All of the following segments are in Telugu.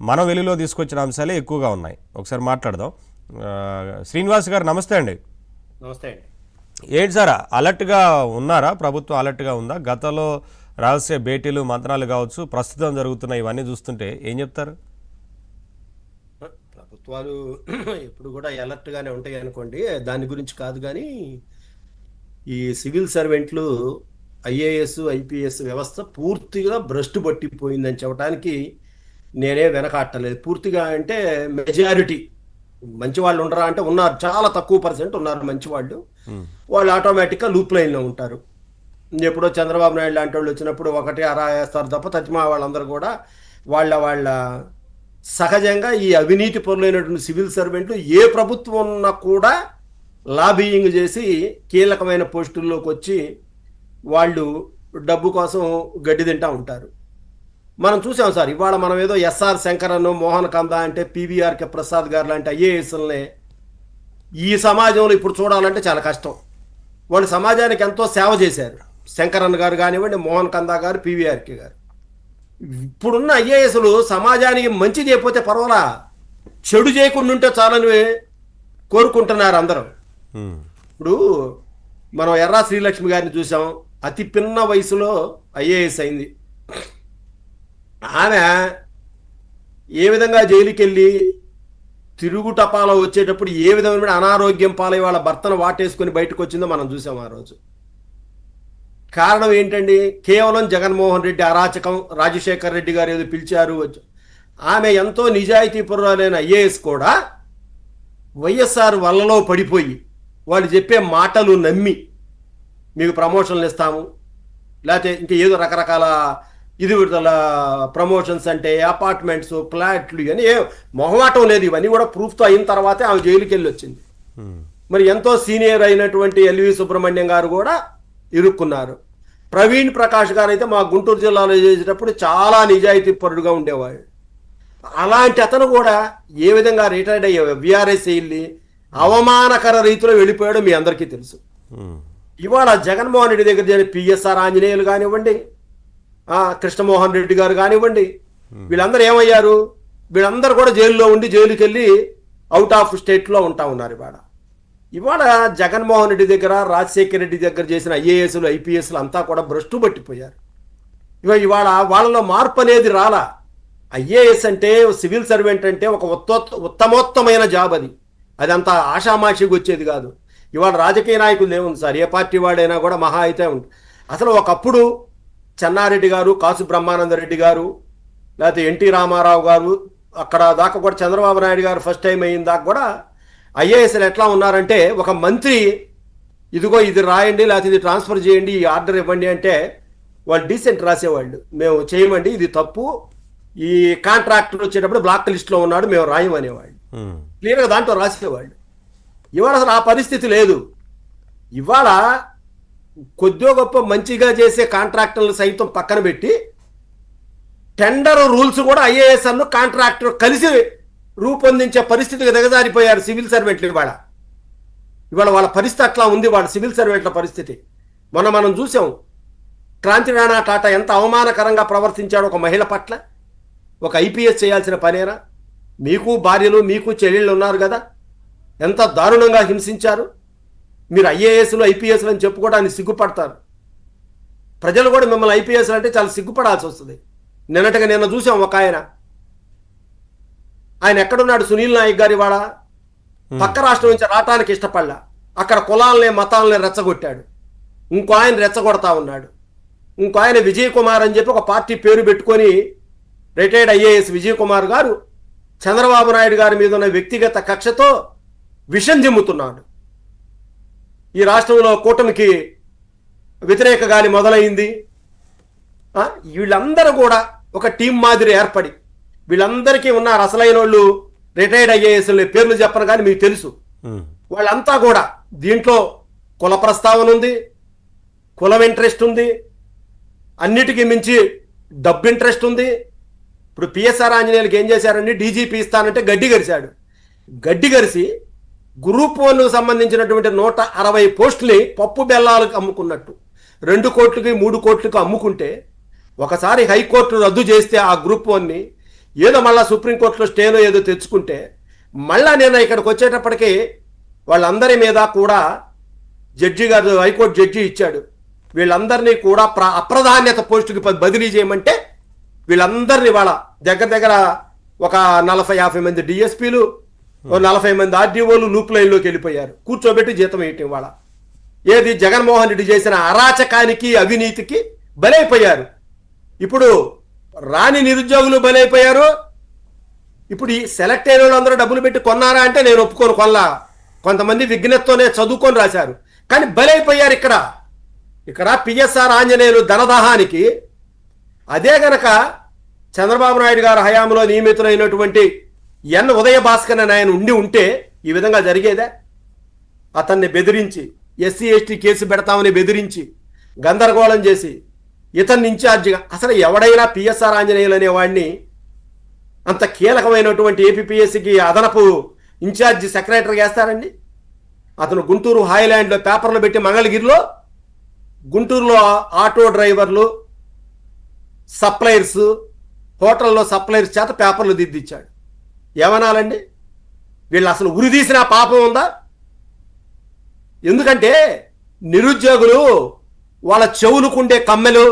మన వెలుగులో తీసుకొచ్చిన అంశాలే ఎక్కువగా ఉన్నాయి. ఒకసారి మాట్లాడదాం. శ్రీనివాస్ గారు నమస్తే అండి. నమస్తే అండి. ఏంటి సార్, అలర్ట్గా ఉన్నారా? ప్రభుత్వం అలర్ట్గా ఉందా? గతంలో రహస్య భేటీలు మంత్రాలు కావచ్చు, ప్రస్తుతం జరుగుతున్న ఇవన్నీ చూస్తుంటే ఏం చెప్తారు? ప్రభుత్వాలు ఎప్పుడు కూడా అలర్ట్గానే ఉంటాయి అనుకోండి, దాని గురించి కాదు. కానీ ఈ సివిల్ సర్వెంట్లు, ఐఏఎస్ ఐపీఎస్ వ్యవస్థ పూర్తిగా భ్రష్టు పట్టిపోయిందని చెప్పడానికి నేనే వెనకాట్టలేదు. పూర్తిగా అంటే మెజారిటీ మంచి వాళ్ళు ఉండరా అంటే ఉన్నారు, చాలా తక్కువ పర్సెంట్ ఉన్నారు మంచి వాళ్ళు. వాళ్ళు ఆటోమేటిక్గా లూప్ లైన్లో ఉంటారు. ఎప్పుడో చంద్రబాబు నాయుడు లాంటి వాళ్ళు వచ్చినప్పుడు ఒకటి అరా వేస్తారు తప్ప తచ్చిమా వాళ్ళందరూ కూడా వాళ్ళ సహజంగా ఈ అవినీతి పరులైనటువంటి సివిల్ సర్వెంట్లు ఏ ప్రభుత్వం ఉన్నా కూడా లాబియింగ్ చేసి కీలకమైన పోస్టుల్లోకి వచ్చి వాళ్ళు డబ్బు కోసం గడ్డి తింటూ ఉంటారు. మనం చూసాం సార్. ఇవాళ మనం ఏదో ఎస్ఆర్ శంకరన్, మోహన్ కందా అంటే పివిఆర్కే ప్రసాద్ గారు లాంటి ఐఏఎస్లనే ఈ సమాజంలో ఇప్పుడు చూడాలంటే చాలా కష్టం. వాళ్ళు సమాజానికి ఎంతో సేవ చేశారు. శంకరన్ గారు కానివ్వండి, మోహన్ కందా గారు, పివిఆర్కే గారు. ఇప్పుడున్న ఐఏఎస్లు సమాజానికి మంచి చేయకపోతే పర్వాలా, చెడు చేయకుండా ఉంటే చాలని కోరుకుంటున్నారు అందరూ. ఇప్పుడు మనం ఎర్రా శ్రీలక్ష్మి గారిని చూసాం. అతి పిన్న వయసులో ఐఏఎస్ అయింది. ఆమె ఏ విధంగా జైలుకి వెళ్ళి తిరుగుటపాలో వచ్చేటప్పుడు ఏ విధమైన అనారోగ్యం పాలై వాళ్ళ భర్తను వాటేసుకొని బయటకు వచ్చిందో మనం చూసాం ఆ రోజు. కారణం ఏంటండి? కేవలం జగన్మోహన్ రెడ్డి అరాచకం. రాజశేఖర్ రెడ్డి గారు ఏదో పిలిచారు. ఆమె ఎంతో నిజాయితీపరురాలైన ఐఏఎస్ కూడా వైఎస్ఆర్ వల్లలో పడిపోయి వాళ్ళు చెప్పే మాటలు నమ్మి మీకు ప్రమోషన్లు ఇస్తాము, లేకపోతే ఇంకా ఏదో రకరకాల ఇది విడుదల ప్రమోషన్స్ అంటే అపార్ట్మెంట్స్, ఫ్లాట్లు, ఇవన్నీ ఏ మొహమాటం లేదు. ఇవన్నీ కూడా ప్రూఫ్తో అయిన తర్వాతే ఆమె జైలుకి వెళ్ళి వచ్చింది. మరి ఎంతో సీనియర్ అయినటువంటి ఎల్వి సుబ్రహ్మణ్యం గారు కూడా ఇరుక్కున్నారు. ప్రవీణ్ ప్రకాష్ గారు అయితే మా గుంటూరు జిల్లాలో చేసేటప్పుడు చాలా నిజాయితీ పరుడుగా ఉండేవాడు. అలాంటి అతను కూడా ఏ విధంగా రిటైర్డ్ అయ్యే విఆర్ఎస్ వెళ్ళి అవమానకర రీతిలో వెళ్ళిపోయాడో మీ అందరికీ తెలుసు. ఇవాళ జగన్మోహన్ రెడ్డి దగ్గర చేరిన పిఎస్ఆర్ ఆంజనేయులు కానివ్వండి, కృష్ణమోహన్ రెడ్డి గారు కానివ్వండి, వీళ్ళందరూ ఏమయ్యారు? వీళ్ళందరూ కూడా జైల్లో ఉండి జైలుకి వెళ్ళి అవుట్ ఆఫ్ స్టేట్లో ఉంటా ఉన్నారు. ఇవాళ జగన్మోహన్ రెడ్డి దగ్గర, రాజశేఖర రెడ్డి దగ్గర చేసిన ఐఏఎస్లు ఐపీఎస్లు అంతా కూడా భ్రష్టు పట్టిపోయారు. ఇవాళ వాళ్ళలో మార్పు అనేది రాలా. ఐఏఎస్ అంటే, సివిల్ సర్వెంట్ అంటే ఒక ఉత్తమోత్తమైన జాబ్. అదంతా ఆషామాషిగా వచ్చేది కాదు. ఇవాళ రాజకీయ నాయకులు ఏముంది సార్, ఏ పార్టీ వాడైనా కూడా మహా అయితే ఉంటుంది. అసలు ఒకప్పుడు చెన్నారెడ్డి గారు, కాసు బ్రహ్మానందరెడ్డి గారు, లేకపోతే ఎన్టీ రామారావు గారు, అక్కడ దాకా కూడా చంద్రబాబు నాయుడు గారు ఫస్ట్ టైం అయిన దాకా కూడా ఐఏఎస్లు ఎట్లా ఉన్నారంటే, ఒక మంత్రి ఇదిగో ఇది రాయండి, లేకపోతే ఇది ట్రాన్స్ఫర్ చేయండి, ఈ ఆర్డర్ ఇవ్వండి అంటే వాళ్ళు డీసెంట్ రాసేవాళ్ళు. మేము చేయమండి, ఇది తప్పు, ఈ కాంట్రాక్టర్ వచ్చేటప్పుడు బ్లాక్ లిస్ట్లో ఉన్నాడు, మేము రాయమనేవాళ్ళు. క్లియర్గా దాంట్లో రాసేవాళ్ళు. ఇవాళ అసలు ఆ పరిస్థితి లేదు. ఇవాళ కొద్దిగా గొప్ప మంచిగా చేసే కాంట్రాక్టర్లు సైతం పక్కన పెట్టి టెండర్ రూల్స్ కూడా ఐఏఎస్ అನ್ನು కాంట్రాక్టర్ కలిసి రూపొందించే పరిస్థితికి దిగజారిపోయారు సివిల్ సర్వెంట్లు. ఇవాళ వాళ్ళ పరిస్థితి అట్లా ఉంది. వాళ్ళ సివిల్ సర్వెంట్ల పరిస్థితి మనం చూసాం. క్రాంతి రాణా టాటా ఎంత అవమానకరంగా ప్రవర్తించాడు ఒక మహిళ పట్ల. ఒక ఐపీఎస్ చేయాల్సిన పనేనా? మీకు భార్యలు, మీకు చెల్లెళ్ళు ఉన్నారు కదా, ఎంత దారుణంగా హింసించారు. మీరు ఐఏఎస్లు ఐపీఎస్లు అని చెప్పుకోవడానికి సిగ్గుపడతారు. ప్రజలు కూడా మిమ్మల్ని ఐపీఎస్లు అంటే చాలా సిగ్గుపడాల్సి వస్తుంది. నిన్న చూసాం ఒక ఆయన ఎక్కడున్నాడు, సునీల్ నాయక్ గారి వాడ పక్క రాష్ట్రం నుంచి రావటానికి ఇష్టపడలా. అక్కడ కులాలని మతాలని రెచ్చగొట్టాడు. ఇంకో ఆయన రెచ్చగొడతా ఉన్నాడు. ఇంకో ఆయన విజయ్ కుమార్ అని చెప్పి ఒక పార్టీ పేరు పెట్టుకొని రిటైర్డ్ ఐఏఎస్ విజయ్ కుమార్ గారు చంద్రబాబు నాయుడు గారి మీద ఉన్న వ్యక్తిగత కక్షతో విషం జిమ్ముతున్నాడు. ఈ రాష్ట్రంలో కూటమికి వ్యతిరేక గాలి మొదలైంది. వీళ్ళందరూ కూడా ఒక టీం మాదిరి ఏర్పడి వీళ్ళందరికీ ఉన్నారు. అసలైన వాళ్ళు రిటైర్డ్ ఐఏఎస్ల పేర్లు చెప్పను కానీ మీకు తెలుసు. వాళ్ళంతా కూడా దీంట్లో కుల ప్రస్తావన ఉంది, కులం ఇంట్రెస్ట్ ఉంది, అన్నిటికీ మించి డబ్బు ఇంట్రెస్ట్ ఉంది. ఇప్పుడు పిఎస్ఆర్ ఆంజనేయులకి ఏం చేశారండి, డీజీపీ ఇస్తానంటే గడ్డి గరిశాడు. గడ్డి గరిసి గ్రూప్ 1 సంబంధించినటువంటి 160 పోస్టుల్ని పప్పు బెల్లాలకు అమ్ముకున్నట్టు 2 కోట్లకి 3 కోట్లకు అమ్ముకుంటే, ఒకసారి హైకోర్టు రద్దు చేస్తే ఆ గ్రూప్ 1ని ఏదో మళ్ళా సుప్రీంకోర్టులో స్టేలో ఏదో తెచ్చుకుంటే మళ్ళా నేను ఇక్కడికి వచ్చేటప్పటికి వాళ్ళందరి మీద కూడా జడ్జి గారు హైకోర్టు జడ్జి ఇచ్చాడు. వీళ్ళందరినీ కూడా అప్రాధాన్యత పోస్టుకి బదిలీ చేయమంటే వీళ్ళందరినీ వాళ్ళ దగ్గర దగ్గర ఒక 40-50 మంది డిఎస్పీలు, 40 మంది ఆర్డీఓలు లూప్ లైన్లోకి వెళ్ళిపోయారు. కూర్చోబెట్టి జీతం వేయటం వాళ్ళ ఏది జగన్మోహన్ రెడ్డి చేసిన అరాచకానికి అవినీతికి బలైపోయారు. ఇప్పుడు రాని నిరుద్యోగులు బలైపోయారు. ఇప్పుడు ఈ సెలెక్ట్ అయిన వాళ్ళందరూ డబ్బులు పెట్టి కొన్నారా అంటే నేను ఒప్పుకోను, కొనలా. కొంతమంది విఘ్నతతోనే చదువుకొని రాశారు, కానీ బలైపోయారు. ఇక్కడ పిఎస్ఆర్ ఆంజనేయులు ధనదాహానికి అదే గనక చంద్రబాబు నాయుడు గారు హయాంలో నియమితులైనటువంటి ఎన్ ఉదయ భాస్కర్ అని ఆయన ఉంటే ఈ విధంగా జరిగేదా? అతన్ని బెదిరించి ఎస్సీ ఎస్టీ కేసు పెడతామని బెదిరించి గందరగోళం చేసి ఇతన్ని ఇన్ఛార్జిగా, అసలు ఎవడైనా పిఎస్ఆర్ ఆంజనేయులు అనేవాడిని అంత కీలకమైనటువంటి ఏపీపీఎస్సీకి అదనపు ఇన్ఛార్జి సెక్రటరీ వేస్తారండి? అతను గుంటూరు హాయ్లాండ్లో పేపర్లు పెట్టి మంగళగిరిలో గుంటూరులో ఆటో డ్రైవర్లు, సప్లయర్స్, హోటల్లో సప్లయర్స్ చేత పేపర్లు దిద్దిచ్చాడు. ఏమనాలండి? వీళ్ళు అసలు ఉరిదీసిన పాపం ఉందా? ఎందుకంటే నిరుద్యోగులు వాళ్ళ చెవులుకుండే కమ్మెలు,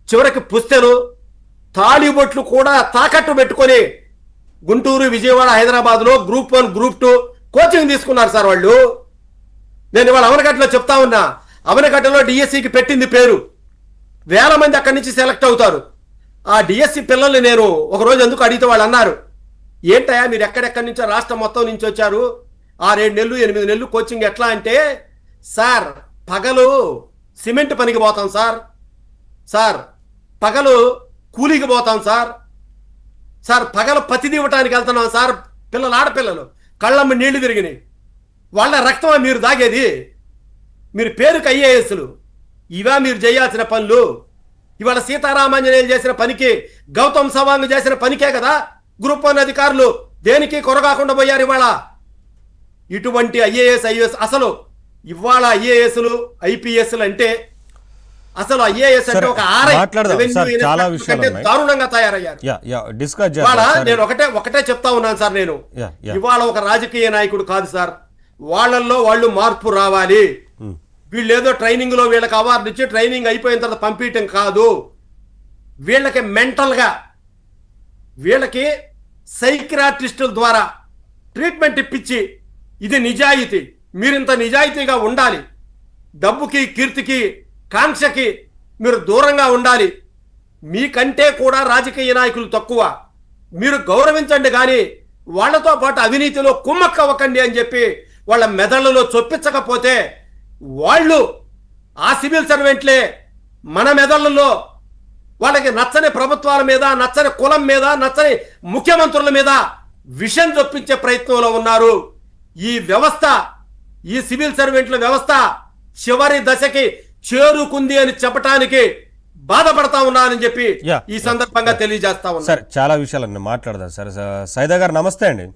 చివరికి పుస్తెలు, తాళిబొట్లు కూడా తాకట్టు పెట్టుకొని గుంటూరు, విజయవాడ, హైదరాబాద్లో గ్రూప్ 1 గ్రూప్ 2 కోచింగ్ తీసుకున్నారు సార్ వాళ్ళు. నేను ఇవాళ అవనగడ్డలో చెప్తా ఉన్నా, అవనగడ్డలో డిఎస్సికి పెట్టింది పేరు. వేల మంది అక్కడి నుంచి సెలెక్ట్ అవుతారు. ఆ డిఎస్సి పిల్లల్ని నేను ఒకరోజు ఎందుకు అడిగితే వాళ్ళు అన్నారు, ఏంటయ్యా మీరు ఎక్కడెక్కడి నుంచో రాష్ట్రం మొత్తం నుంచి వచ్చారు, 6-7 నెలలు 8 నెలలు కోచింగ్ ఎట్లా అంటే, సార్ పగలు సిమెంట్ పనికి పోతాం సార్ పగలు కూలీకి పోతాం సార్ పగలు పత్తి ఇవ్వటానికి వెళ్తున్నాం సార్. పిల్లలు, ఆడపిల్లలు కళ్ళమ్మ నీళ్లు తిరిగినాయి. వాళ్ళ రక్తమా మీరు దాగేది? మీరు పేరుకి ఐఏఎస్లు, ఇవా మీరు చేయాల్సిన పనులు? ఇవాళ సీతారామాంజనేయులు చేసిన పనికి, గౌతమ్ సవాంగ్ చేసిన పనికే కదా గ్రూప్ 1 అధికారులు దేనికి కొరగాకుండా పోయారు. ఇవాళ ఇటువంటి ఐఏఎస్ అసలు ఇవాళ ఐఏఎస్లు ఐపీఎస్లు అంటే అసలు ఐఏఎస్ అంటే ఒక దారుణంగా తయారయ్యారు. ఇవాళ నేను ఒకటే చెప్తా ఉన్నాను సార్, నేను ఇవాళ ఒక రాజకీయ నాయకుడు కాదు సార్, వాళ్ళల్లో వాళ్ళు మార్పు రావాలి. వీళ్ళు ఏదో ట్రైనింగ్ లో వీళ్ళకి అవార్డు ఇచ్చి ట్రైనింగ్ అయిపోయిన తర్వాత పంపించడం కాదు. వీళ్ళకి మెంటల్ గా, వీళ్ళకి సైకియాట్రిస్టుల ద్వారా ట్రీట్మెంట్ ఇప్పించి, ఇది నిజాయితీ, మీరింత నిజాయితీగా ఉండాలి, డబ్బుకి, కీర్తికి, కాంక్షకి మీరు దూరంగా ఉండాలి, మీకంటే కూడా రాజకీయ నాయకులు తక్కువ, మీరు గౌరవించండి కానీ వాళ్లతో పాటు అవినీతిలో కుమ్మక్కవ్వకండి అని చెప్పి వాళ్ళ మెదళ్లలో చొప్పించకపోతే వాళ్ళు ఆ సివిల్ సర్వెంట్లే మన మెదళ్లలో వాళ్ళకి నచ్చని ప్రభుత్వాల మీద, నచ్చని కులం మీద, నచ్చని ముఖ్యమంత్రుల మీద విషం చొప్పించే ప్రయత్నంలో ఉన్నారు. ఈ వ్యవస్థ, ఈ సివిల్ సర్వెంట్ల వ్యవస్థ చివరి దశకి చేరుకుంది అని చెప్పడానికి బాధపడతా ఉన్నానని చెప్పి ఈ సందర్భంగా తెలియజేస్తా ఉన్నా. సార్ చాలా విషయాలన్నీ మాట్లాడదాం సార్. సైదా గారు నమస్తే అండి.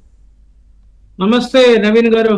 నమస్తే నవీన్ గారు.